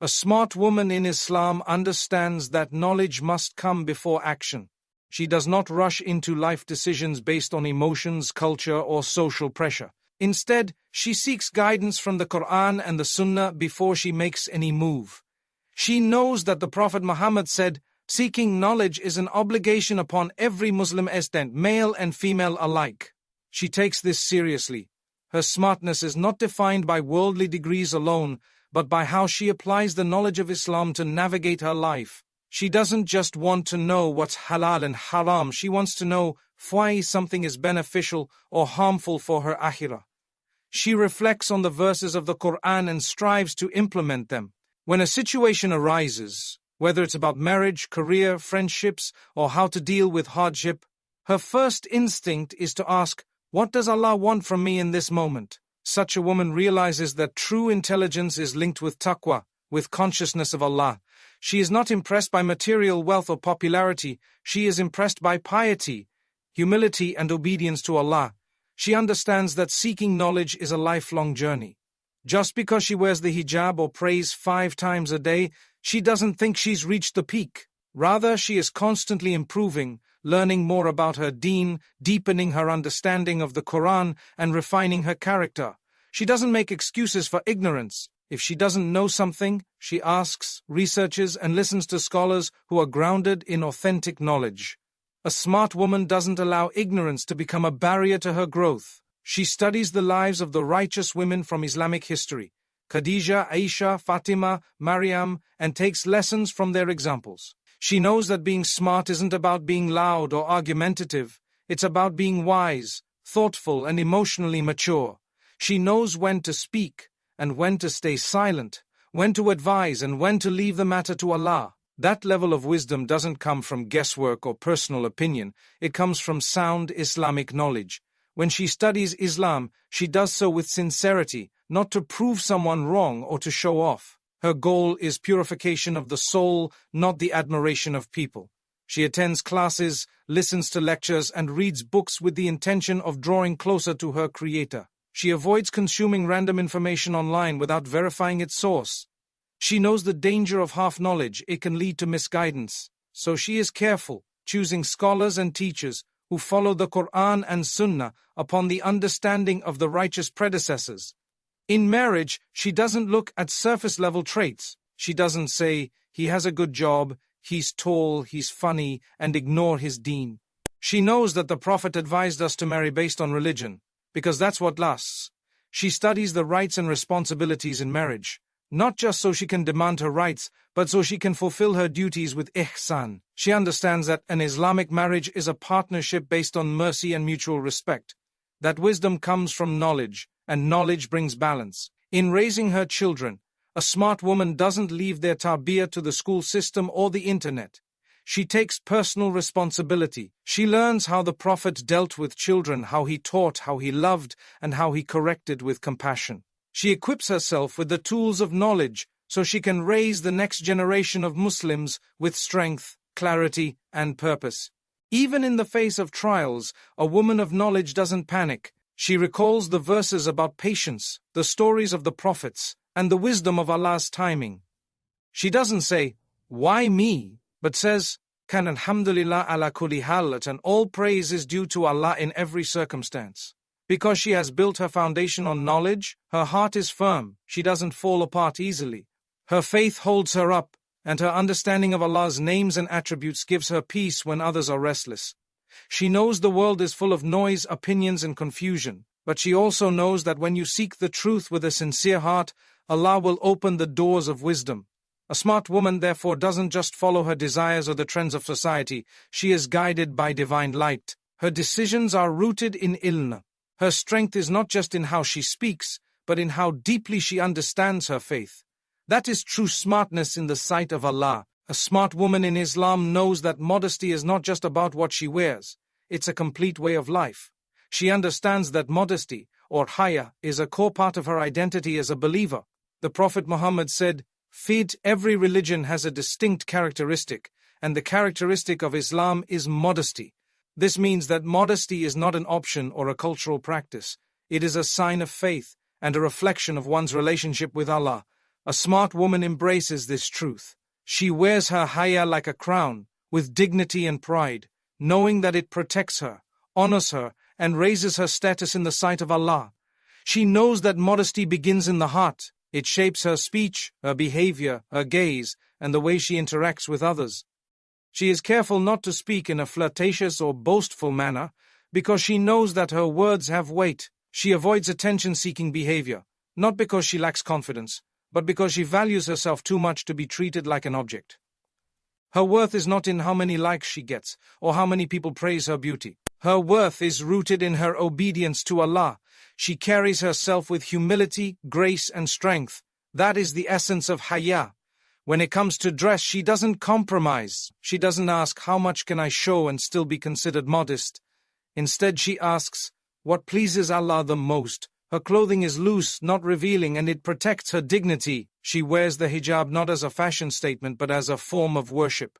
A smart woman in Islam understands that knowledge must come before action. She does not rush into life decisions based on emotions, culture, or social pressure. Instead, she seeks guidance from the Quran and the Sunnah before she makes any move. She knows that the Prophet Muhammad said, "Seeking knowledge is an obligation upon every Muslim estent, male and female alike." She takes this seriously. Her smartness is not defined by worldly degrees alone, but by how she applies the knowledge of Islam to navigate her life. She doesn't just want to know what's halal and haram, she wants to know why something is beneficial or harmful for her akhirah. She reflects on the verses of the Quran and strives to implement them. When a situation arises, whether it's about marriage, career, friendships, or how to deal with hardship, her first instinct is to ask, "What does Allah want from me in this moment?" Such a woman realizes that true intelligence is linked with taqwa, with consciousness of Allah. She is not impressed by material wealth or popularity, she is impressed by piety, humility, and obedience to Allah. She understands that seeking knowledge is a lifelong journey. Just because she wears the hijab or prays 5 times a day, she doesn't think she's reached the peak. Rather, she is constantly improving, learning more about her Deen, deepening her understanding of the Quran, and refining her character. She doesn't make excuses for ignorance. If she doesn't know something, she asks, researches, and listens to scholars who are grounded in authentic knowledge. A smart woman doesn't allow ignorance to become a barrier to her growth. She studies the lives of the righteous women from Islamic history, Khadija, Aisha, Fatima, Maryam, and takes lessons from their examples. She knows that being smart isn't about being loud or argumentative, it's about being wise, thoughtful, and emotionally mature. She knows when to speak and when to stay silent, when to advise and when to leave the matter to Allah. That level of wisdom doesn't come from guesswork or personal opinion, it comes from sound Islamic knowledge. When she studies Islam, she does so with sincerity, not to prove someone wrong or to show off. Her goal is purification of the soul, not the admiration of people. She attends classes, listens to lectures, and reads books with the intention of drawing closer to her Creator. She avoids consuming random information online without verifying its source. She knows the danger of half-knowledge, it can lead to misguidance. So she is careful, choosing scholars and teachers who follow the Quran and Sunnah upon the understanding of the righteous predecessors. In marriage, she doesn't look at surface-level traits. She doesn't say, "He has a good job, he's tall, he's funny," and ignore his deen. She knows that the Prophet advised us to marry based on religion, because that's what lasts. She studies the rights and responsibilities in marriage, not just so she can demand her rights, but so she can fulfill her duties with ihsan. She understands that an Islamic marriage is a partnership based on mercy and mutual respect. That wisdom comes from knowledge, and knowledge brings balance. In raising her children, a smart woman doesn't leave their tarbiyah to the school system or the internet. She takes personal responsibility. She learns how the Prophet dealt with children, how he taught, how he loved, and how he corrected with compassion. She equips herself with the tools of knowledge so she can raise the next generation of Muslims with strength, clarity, and purpose. Even in the face of trials, a woman of knowledge doesn't panic. She recalls the verses about patience, the stories of the prophets, and the wisdom of Allah's timing. She doesn't say, "Why me?" but says, "Kan alhamdulillah ala kulli halat," and all praise is due to Allah in every circumstance. Because she has built her foundation on knowledge, her heart is firm, she doesn't fall apart easily. Her faith holds her up, and her understanding of Allah's names and attributes gives her peace when others are restless. She knows the world is full of noise, opinions, and confusion, but she also knows that when you seek the truth with a sincere heart, Allah will open the doors of wisdom. A smart woman, therefore, doesn't just follow her desires or the trends of society, she is guided by divine light. Her decisions are rooted in ilm. Her strength is not just in how she speaks, but in how deeply she understands her faith. That is true smartness in the sight of Allah. A smart woman in Islam knows that modesty is not just about what she wears, it's a complete way of life. She understands that modesty, or haya, is a core part of her identity as a believer. The Prophet Muhammad said, "Every religion has a distinct characteristic, and the characteristic of Islam is modesty." This means that modesty is not an option or a cultural practice. It is a sign of faith and a reflection of one's relationship with Allah. A smart woman embraces this truth. She wears her haya like a crown, with dignity and pride, knowing that it protects her, honors her, and raises her status in the sight of Allah. She knows that modesty begins in the heart. It shapes her speech, her behavior, her gaze, and the way she interacts with others. She is careful not to speak in a flirtatious or boastful manner, because she knows that her words have weight. She avoids attention-seeking behavior, not because she lacks confidence, but because she values herself too much to be treated like an object. Her worth is not in how many likes she gets, or how many people praise her beauty. Her worth is rooted in her obedience to Allah. She carries herself with humility, grace, and strength. That is the essence of haya. When it comes to dress, she doesn't compromise. She doesn't ask, how much can I show and still be considered modest? Instead, she asks, what pleases Allah the most? Her clothing is loose, not revealing, and it protects her dignity. She wears the hijab not as a fashion statement, but as a form of worship.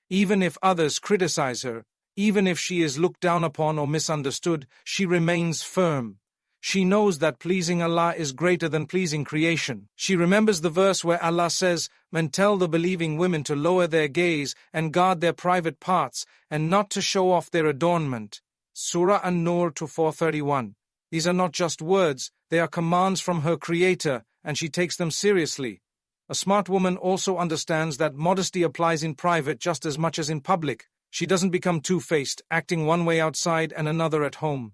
Even if others criticize her, even if she is looked down upon or misunderstood, she remains firm. She knows that pleasing Allah is greater than pleasing creation. She remembers the verse where Allah says, "And tell the believing women to lower their gaze and guard their private parts, and not to show off their adornment." Surah An-Nur 431. These are not just words, they are commands from her Creator, and she takes them seriously. A smart woman also understands that modesty applies in private just as much as in public. She doesn't become two-faced, acting one way outside and another at home.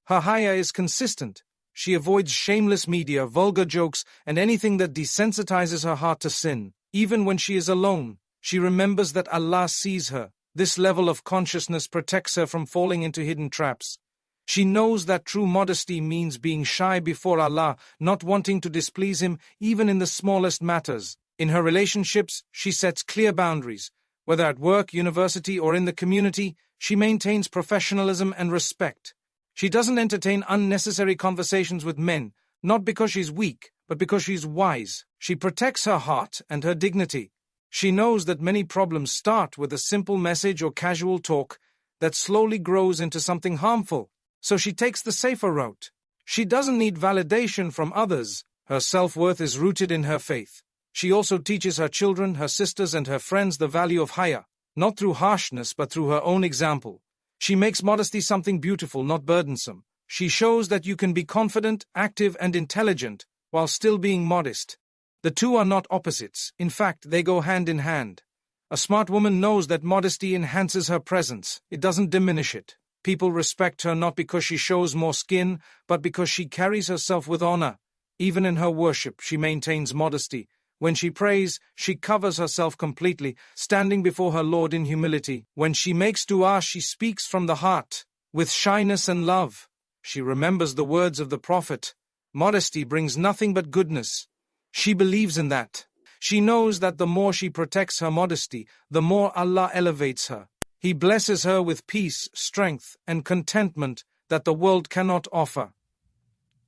Her haya is consistent. She avoids shameless media, vulgar jokes, and anything that desensitizes her heart to sin. Even when she is alone, she remembers that Allah sees her. This level of consciousness protects her from falling into hidden traps. She knows that true modesty means being shy before Allah, not wanting to displease Him even in the smallest matters. In her relationships, she sets clear boundaries. Whether at work, university, or in the community, she maintains professionalism and respect. She doesn't entertain unnecessary conversations with men, not because she's weak, but because she's wise. She protects her heart and her dignity. She knows that many problems start with a simple message or casual talk that slowly grows into something harmful. So she takes the safer route. She doesn't need validation from others. Her self-worth is rooted in her faith. She also teaches her children, her sisters, and her friends the value of haya, not through harshness but through her own example. She makes modesty something beautiful, not burdensome. She shows that you can be confident, active, and intelligent while still being modest. The two are not opposites. In fact, they go hand in hand. A smart woman knows that modesty enhances her presence. It doesn't diminish it. People respect her not because she shows more skin, but because she carries herself with honor. Even in her worship, she maintains modesty. When she prays, she covers herself completely, standing before her Lord in humility. When she makes dua, she speaks from the heart, with shyness and love. She remembers the words of the Prophet. Modesty brings nothing but goodness. She believes in that. She knows that the more she protects her modesty, the more Allah elevates her. He blesses her with peace, strength, and contentment that the world cannot offer.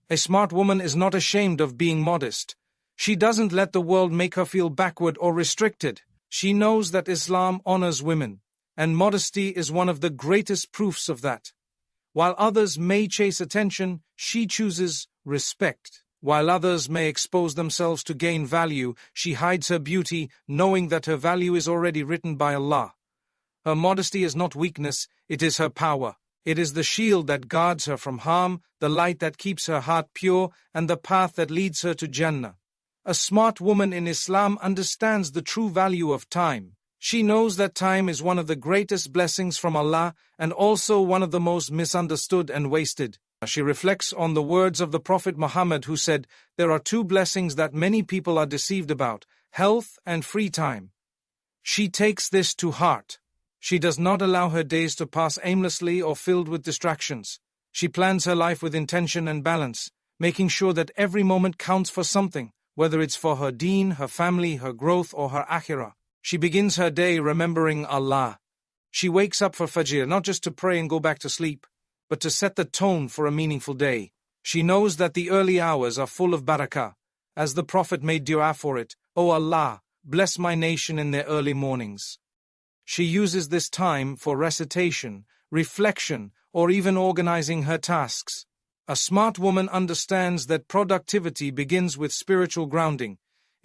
A smart woman is not ashamed of being modest. She doesn't let the world make her feel backward or restricted. She knows that Islam honors women, and modesty is one of the greatest proofs of that. While others may chase attention, she chooses respect. While others may expose themselves to gain value, she hides her beauty, knowing that her value is already written by Allah. Her modesty is not weakness, it is her power. It is the shield that guards her from harm, the light that keeps her heart pure, and the path that leads her to Jannah. A smart woman in Islam understands the true value of time. She knows that time is one of the greatest blessings from Allah and also one of the most misunderstood and wasted. She reflects on the words of the Prophet Muhammad, who said, "There are two blessings that many people are deceived about, health and free time." She takes this to heart. She does not allow her days to pass aimlessly or filled with distractions. She plans her life with intention and balance, making sure that every moment counts for something, whether it's for her deen, her family, her growth, or her akhirah. She begins her day remembering Allah. She wakes up for Fajr, not just to pray and go back to sleep, but to set the tone for a meaningful day. She knows that the early hours are full of barakah, as the Prophet made dua for it. "O Allah, bless my nation in their early mornings." She uses this time for recitation, reflection, or even organizing her tasks. A smart woman understands that productivity begins with spiritual grounding.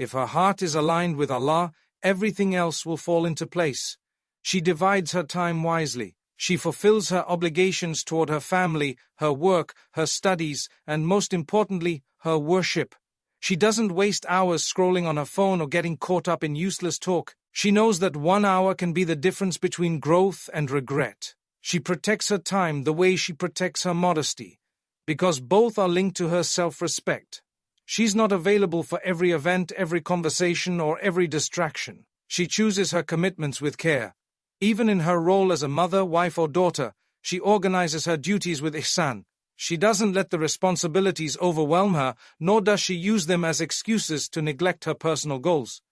If her heart is aligned with Allah, everything else will fall into place. She divides her time wisely. She fulfills her obligations toward her family, her work, her studies, and most importantly, her worship. She doesn't waste hours scrolling on her phone or getting caught up in useless talk. She knows that 1 hour can be the difference between growth and regret. She protects her time the way she protects her modesty, because both are linked to her self-respect. She's not available for every event, every conversation, or every distraction. She chooses her commitments with care. Even in her role as a mother, wife, or daughter, she organizes her duties with ihsan. She doesn't let the responsibilities overwhelm her, nor does she use them as excuses to neglect her personal goals.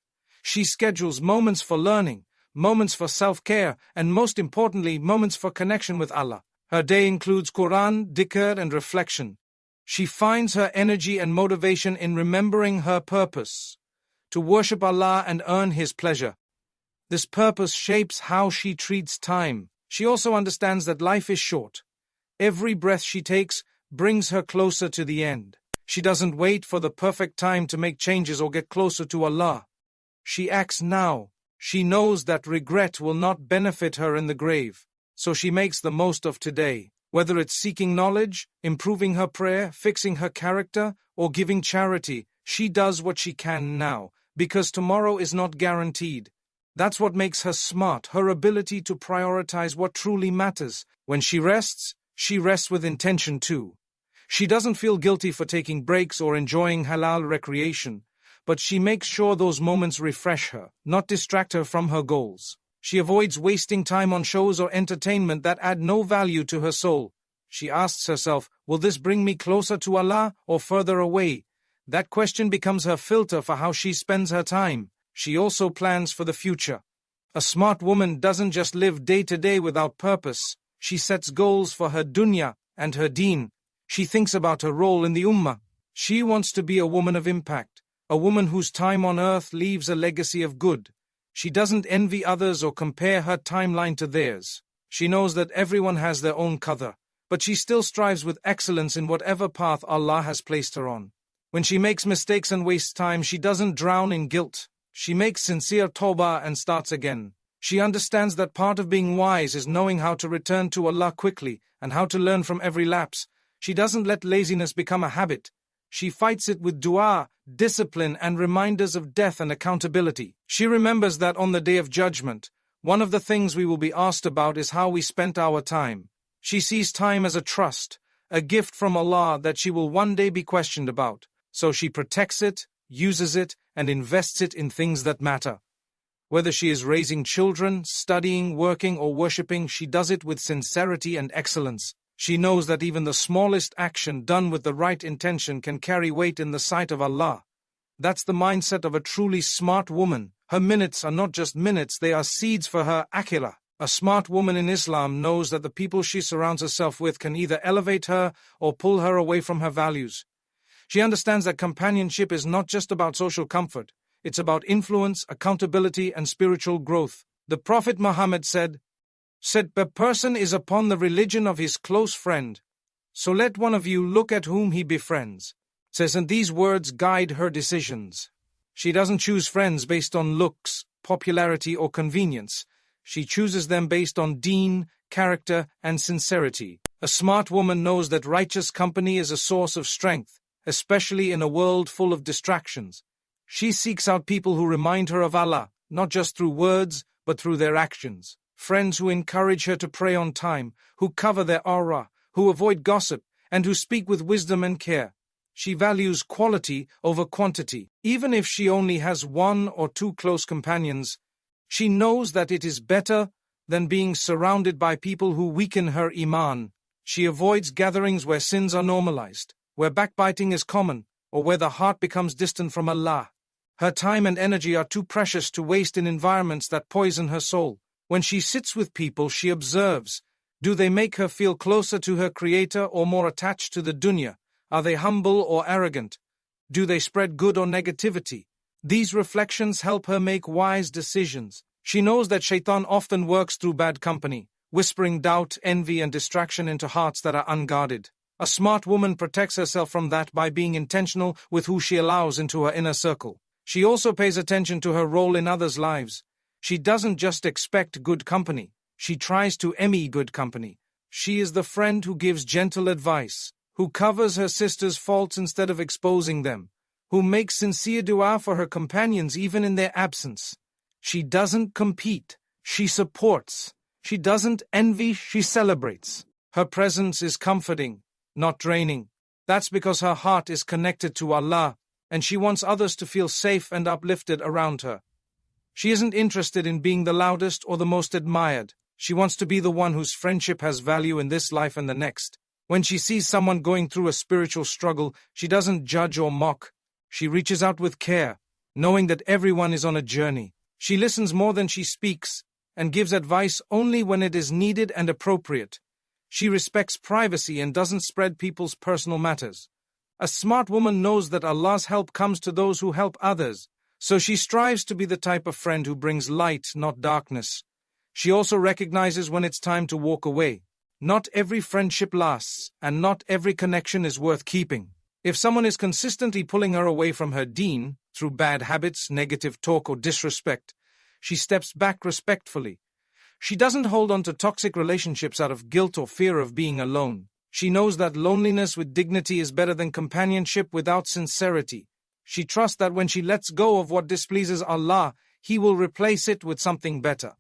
She schedules moments for learning, moments for self-care, and most importantly, moments for connection with Allah. Her day includes Quran, dhikr, and reflection. She finds her energy and motivation in remembering her purpose, to worship Allah and earn His pleasure. This purpose shapes how she treats time. She also understands that life is short. Every breath she takes brings her closer to the end. She doesn't wait for the perfect time to make changes or get closer to Allah. She acts now. She knows that regret will not benefit her in the grave, so she makes the most of today. Whether it's seeking knowledge, improving her prayer, fixing her character, or giving charity, she does what she can now, because tomorrow is not guaranteed. That's what makes her smart, her ability to prioritize what truly matters. When she rests with intention too. She doesn't feel guilty for taking breaks or enjoying halal recreation, but she makes sure those moments refresh her, not distract her from her goals. She avoids wasting time on shows or entertainment that add no value to her soul. She asks herself, will this bring me closer to Allah or further away? That question becomes her filter for how she spends her time. She also plans for the future. A smart woman doesn't just live day to day without purpose. She sets goals for her dunya and her deen. She thinks about her role in the ummah. She wants to be a woman of impact, a woman whose time on earth leaves a legacy of good. She doesn't envy others or compare her timeline to theirs. She knows that everyone has their own qadr, but she still strives with excellence in whatever path Allah has placed her on. When she makes mistakes and wastes time, she doesn't drown in guilt. She makes sincere tawbah and starts again. She understands that part of being wise is knowing how to return to Allah quickly and how to learn from every lapse. She doesn't let laziness become a habit. She fights it with dua, discipline, and reminders of death and accountability. She remembers that on the Day of Judgment, one of the things we will be asked about is how we spent our time. She sees time as a trust, a gift from Allah that she will one day be questioned about. So she protects it, uses it, and invests it in things that matter. Whether she is raising children, studying, working, or worshipping, she does it with sincerity and excellence. She knows that even the smallest action done with the right intention can carry weight in the sight of Allah. That's the mindset of a truly smart woman. Her minutes are not just minutes, they are seeds for her akhirah. A smart woman in Islam knows that the people she surrounds herself with can either elevate her or pull her away from her values. She understands that companionship is not just about social comfort. It's about influence, accountability, and spiritual growth. The Prophet Muhammad said, "A person is upon the religion of his close friend. So let one of you look at whom he befriends." And these words guide her decisions. She doesn't choose friends based on looks, popularity, or convenience. She chooses them based on deen, character, and sincerity. A smart woman knows that righteous company is a source of strength, especially in a world full of distractions. She seeks out people who remind her of Allah, not just through words, but through their actions. Friends who encourage her to pray on time, who cover their aura, who avoid gossip, and who speak with wisdom and care. She values quality over quantity. Even if she only has 1 or 2 close companions, she knows that it is better than being surrounded by people who weaken her iman. She avoids gatherings where sins are normalized, where backbiting is common, or where the heart becomes distant from Allah. Her time and energy are too precious to waste in environments that poison her soul. When she sits with people, she observes. Do they make her feel closer to her Creator or more attached to the dunya? Are they humble or arrogant? Do they spread good or negativity? These reflections help her make wise decisions. She knows that shaitan often works through bad company, whispering doubt, envy, and distraction into hearts that are unguarded. A smart woman protects herself from that by being intentional with who she allows into her inner circle. She also pays attention to her role in others' lives. She doesn't just expect good company, she tries to emulate good company. She is the friend who gives gentle advice, who covers her sister's faults instead of exposing them, who makes sincere dua for her companions even in their absence. She doesn't compete, she supports. She doesn't envy, she celebrates. Her presence is comforting, not draining. That's because her heart is connected to Allah, and she wants others to feel safe and uplifted around her. She isn't interested in being the loudest or the most admired. She wants to be the one whose friendship has value in this life and the next. When she sees someone going through a spiritual struggle, she doesn't judge or mock. She reaches out with care, knowing that everyone is on a journey. She listens more than she speaks, and gives advice only when it is needed and appropriate. She respects privacy and doesn't spread people's personal matters. A smart woman knows that Allah's help comes to those who help others, so she strives to be the type of friend who brings light, not darkness. She also recognizes when it's time to walk away. Not every friendship lasts, and not every connection is worth keeping. If someone is consistently pulling her away from her deen, through bad habits, negative talk, or disrespect, she steps back respectfully. She doesn't hold on to toxic relationships out of guilt or fear of being alone. She knows that loneliness with dignity is better than companionship without sincerity. She trusts that when she lets go of what displeases Allah, He will replace it with something better.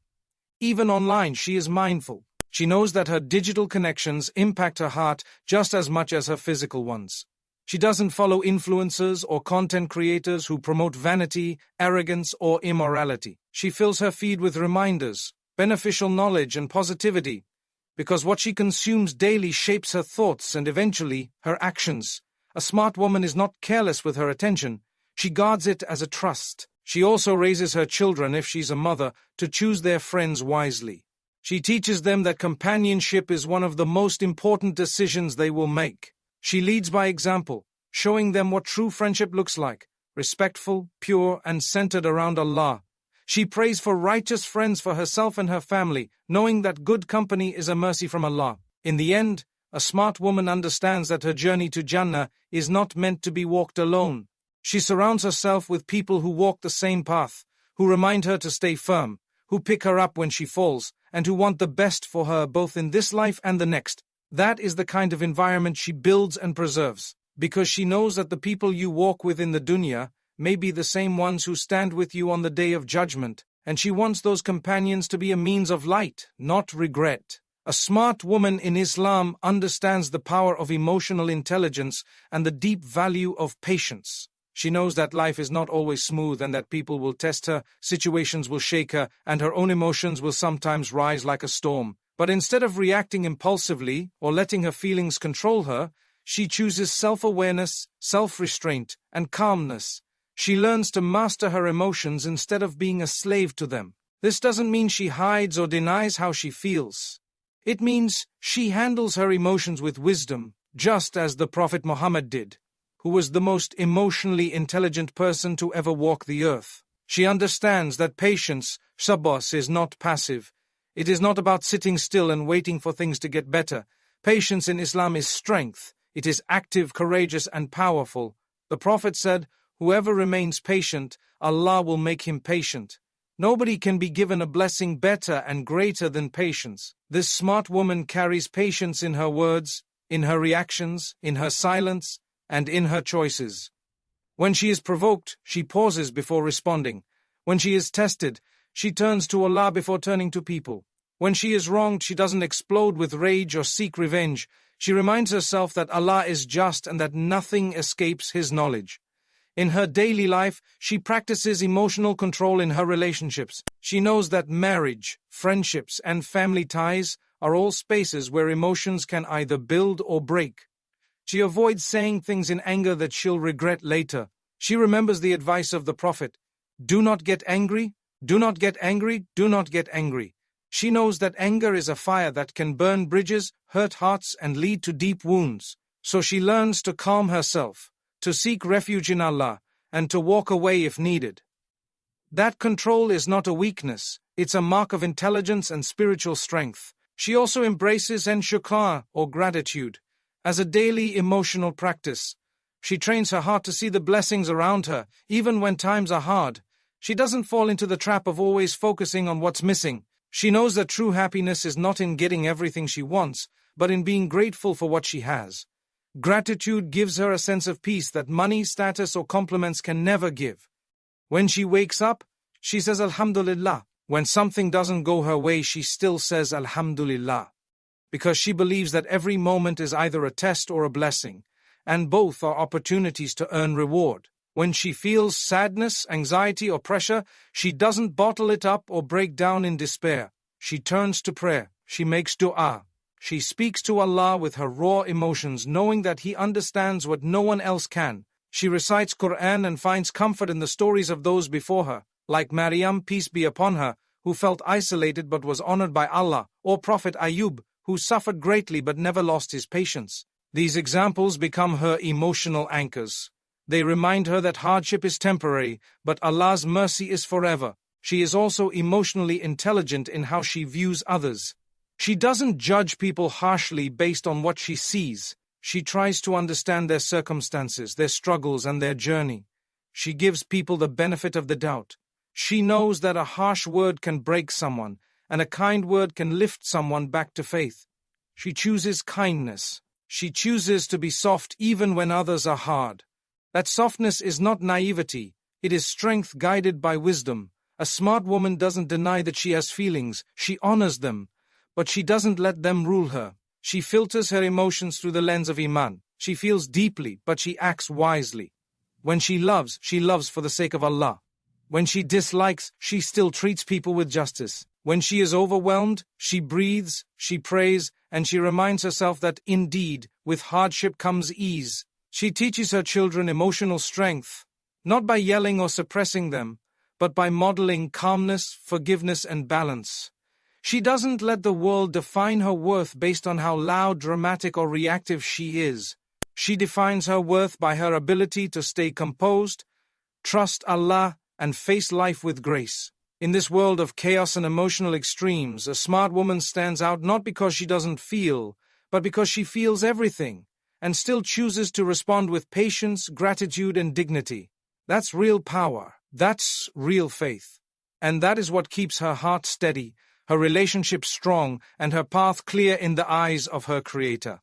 Even online, she is mindful. She knows that her digital connections impact her heart just as much as her physical ones. She doesn't follow influencers or content creators who promote vanity, arrogance, or immorality. She fills her feed with reminders, beneficial knowledge, and positivity, because what she consumes daily shapes her thoughts and eventually her actions. A smart woman is not careless with her attention. She guards it as a trust. She also raises her children, if she's a mother, to choose their friends wisely. She teaches them that companionship is one of the most important decisions they will make. She leads by example, showing them what true friendship looks like, respectful, pure, and centered around Allah. She prays for righteous friends for herself and her family, knowing that good company is a mercy from Allah. In the end, a smart woman understands that her journey to Jannah is not meant to be walked alone. She surrounds herself with people who walk the same path, who remind her to stay firm, who pick her up when she falls, and who want the best for her both in this life and the next. That is the kind of environment she builds and preserves, because she knows that the people you walk with in the Dunya may be the same ones who stand with you on the day of judgment, and she wants those companions to be a means of light, not regret. A smart woman in Islam understands the power of emotional intelligence and the deep value of patience. She knows that life is not always smooth and that people will test her, situations will shake her, and her own emotions will sometimes rise like a storm. But instead of reacting impulsively or letting her feelings control her, she chooses self-awareness, self-restraint, and calmness. She learns to master her emotions instead of being a slave to them. This doesn't mean she hides or denies how she feels. It means she handles her emotions with wisdom, just as the Prophet Muhammad did, who was the most emotionally intelligent person to ever walk the earth. She understands that patience, sabr, is not passive. It is not about sitting still and waiting for things to get better. Patience in Islam is strength. It is active, courageous, and powerful. The Prophet said, "Whoever remains patient, Allah will make him patient." Nobody can be given a blessing better and greater than patience. This smart woman carries patience in her words, in her reactions, in her silence, and in her choices. When she is provoked, she pauses before responding. When she is tested, she turns to Allah before turning to people. When she is wronged, she doesn't explode with rage or seek revenge. She reminds herself that Allah is just and that nothing escapes His knowledge. In her daily life, she practices emotional control in her relationships. She knows that marriage, friendships, and family ties are all spaces where emotions can either build or break. She avoids saying things in anger that she'll regret later. She remembers the advice of the Prophet, "Do not get angry, do not get angry, do not get angry." She knows that anger is a fire that can burn bridges, hurt hearts, and lead to deep wounds. So she learns to calm herself, to seek refuge in Allah, and to walk away if needed. That control is not a weakness, it's a mark of intelligence and spiritual strength. She also embraces shukr, or gratitude, as a daily emotional practice. She trains her heart to see the blessings around her, even when times are hard. She doesn't fall into the trap of always focusing on what's missing. She knows that true happiness is not in getting everything she wants, but in being grateful for what she has. Gratitude gives her a sense of peace that money, status, or compliments can never give. When she wakes up, she says Alhamdulillah. When something doesn't go her way, she still says Alhamdulillah. Because she believes that every moment is either a test or a blessing, and both are opportunities to earn reward. When she feels sadness, anxiety, or pressure, she doesn't bottle it up or break down in despair. She turns to prayer. She makes dua. She speaks to Allah with her raw emotions, knowing that He understands what no one else can. She recites Quran and finds comfort in the stories of those before her, like Maryam, peace be upon her, who felt isolated but was honored by Allah, or Prophet Ayub, who suffered greatly but never lost his patience. These examples become her emotional anchors. They remind her that hardship is temporary, but Allah's mercy is forever. She is also emotionally intelligent in how she views others. She doesn't judge people harshly based on what she sees. She tries to understand their circumstances, their struggles, and their journey. She gives people the benefit of the doubt. She knows that a harsh word can break someone, and a kind word can lift someone back to faith. She chooses kindness. She chooses to be soft even when others are hard. That softness is not naivety, it is strength guided by wisdom. A smart woman doesn't deny that she has feelings, she honors them, but she doesn't let them rule her. She filters her emotions through the lens of Iman. She feels deeply, but she acts wisely. When she loves for the sake of Allah. When she dislikes, she still treats people with justice. When she is overwhelmed, she breathes, she prays, and she reminds herself that indeed, with hardship comes ease. She teaches her children emotional strength, not by yelling or suppressing them, but by modeling calmness, forgiveness, and balance. She doesn't let the world define her worth based on how loud, dramatic, or reactive she is. She defines her worth by her ability to stay composed, trust Allah, and face life with grace. In this world of chaos and emotional extremes, a smart woman stands out not because she doesn't feel, but because she feels everything, and still chooses to respond with patience, gratitude, and dignity. That's real power. That's real faith. And that is what keeps her heart steady, her relationship strong, and her path clear in the eyes of her Creator.